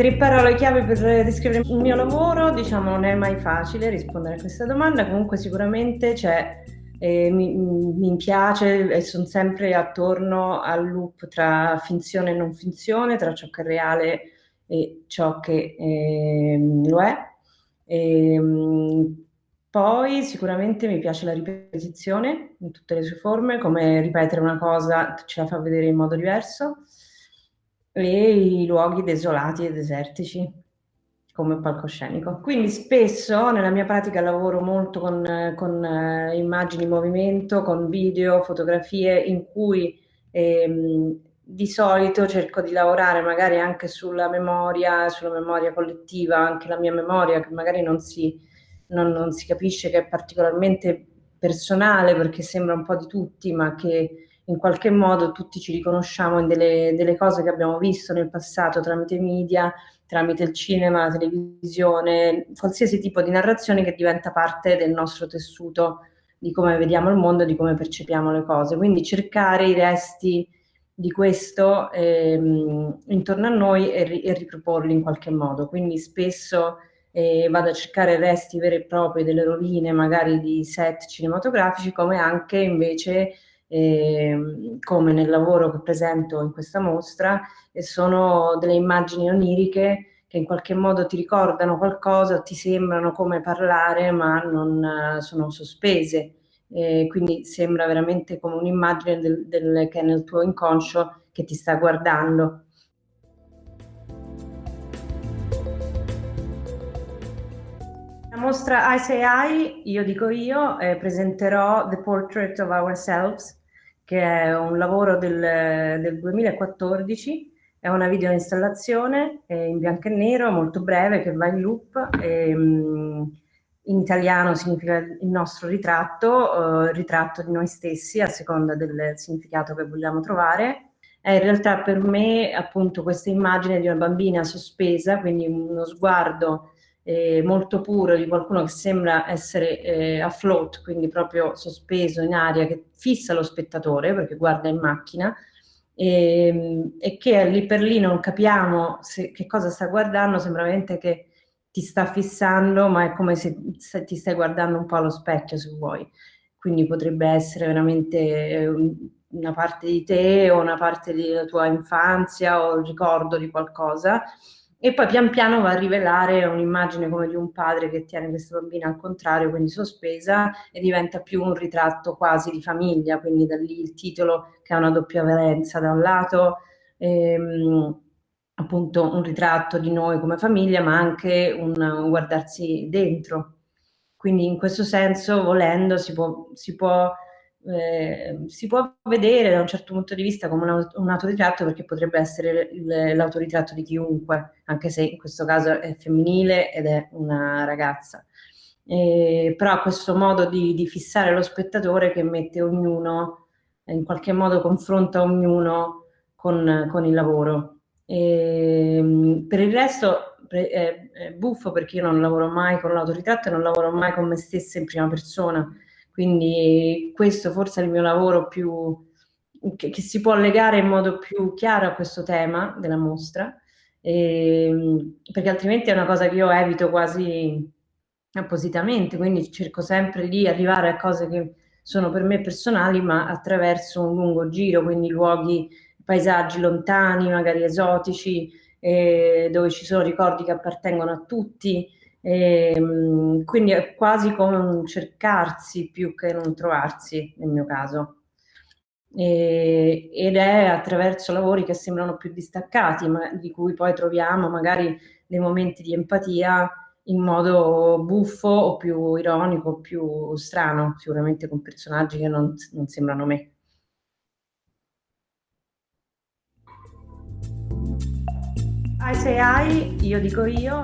3 parole chiave per descrivere il mio lavoro, diciamo non è mai facile rispondere a questa domanda, comunque sicuramente mi piace e son sempre attorno al loop tra finzione e non finzione, tra ciò che è reale e ciò che lo è. Ehm, Poi sicuramente mi piace la ripetizione in tutte le sue forme, come ripetere una cosa ce la fa vedere in modo diverso, e i luoghi desolati e desertici come palcoscenico. Quindi spesso nella mia pratica lavoro molto con immagini in movimento, con video, fotografie in cui di solito cerco di lavorare magari anche sulla memoria collettiva, anche la mia memoria che magari non si capisce che è particolarmente personale perché sembra un po' di tutti, ma che in qualche modo tutti ci riconosciamo in delle cose che abbiamo visto nel passato tramite i media, tramite il cinema, la televisione, qualsiasi tipo di narrazione che diventa parte del nostro tessuto, di come vediamo il mondo, di come percepiamo le cose. Quindi cercare i resti di questo intorno a noi e riproporli in qualche modo. Quindi spesso vado a cercare resti veri e propri delle rovine, magari di set cinematografici, come anche invece, come nel lavoro che presento in questa mostra, sono delle immagini oniriche che in qualche modo ti ricordano qualcosa, ti sembrano come parlare, ma non sono sospese. Quindi sembra veramente come un'immagine che è nel tuo inconscio che ti sta guardando. La mostra Ice AI, io dico io, presenterò The Portrait of Ourselves, che è un lavoro del 2014, è una videoinstallazione in bianco e nero, molto breve, che va in loop. In italiano significa il nostro ritratto, il ritratto di noi stessi, a seconda del significato che vogliamo trovare. È in realtà per me appunto questa immagine di una bambina sospesa, quindi uno sguardo molto puro di qualcuno che sembra essere a float, quindi proprio sospeso in aria, che fissa lo spettatore perché guarda in macchina e che lì per lì non capiamo che cosa sta guardando, sembra veramente che ti sta fissando, ma è come se ti stai guardando un po' allo specchio, se vuoi. Quindi potrebbe essere veramente una parte di te o una parte della tua infanzia o il ricordo di qualcosa. E poi pian piano va a rivelare un'immagine come di un padre che tiene questa bambina al contrario, quindi sospesa, e diventa più un ritratto quasi di famiglia, quindi da lì il titolo che ha una doppia valenza, da un lato appunto un ritratto di noi come famiglia, ma anche un guardarsi dentro. Quindi in questo senso, volendo, si può vedere da un certo punto di vista come un autoritratto, perché potrebbe essere l'autoritratto di chiunque, anche se in questo caso è femminile ed è una ragazza. Però questo modo di fissare lo spettatore che mette ognuno, in qualche modo confronta ognuno con il lavoro. Per il resto è buffo perché io non lavoro mai con l'autoritratto e non lavoro mai con me stessa in prima persona, quindi questo forse è il mio lavoro che si può legare in modo più chiaro a questo tema della mostra, perché altrimenti è una cosa che io evito quasi appositamente, quindi cerco sempre di arrivare a cose che sono per me personali, ma attraverso un lungo giro, quindi luoghi, paesaggi lontani, magari esotici, dove ci sono ricordi che appartengono a tutti. Quindi è quasi come un cercarsi più che non trovarsi, nel mio caso. Ed è attraverso lavori che sembrano più distaccati, ma di cui poi troviamo magari dei momenti di empatia in modo buffo o più ironico, o più strano, sicuramente con personaggi che non sembrano me. Ai sei ai, io dico io,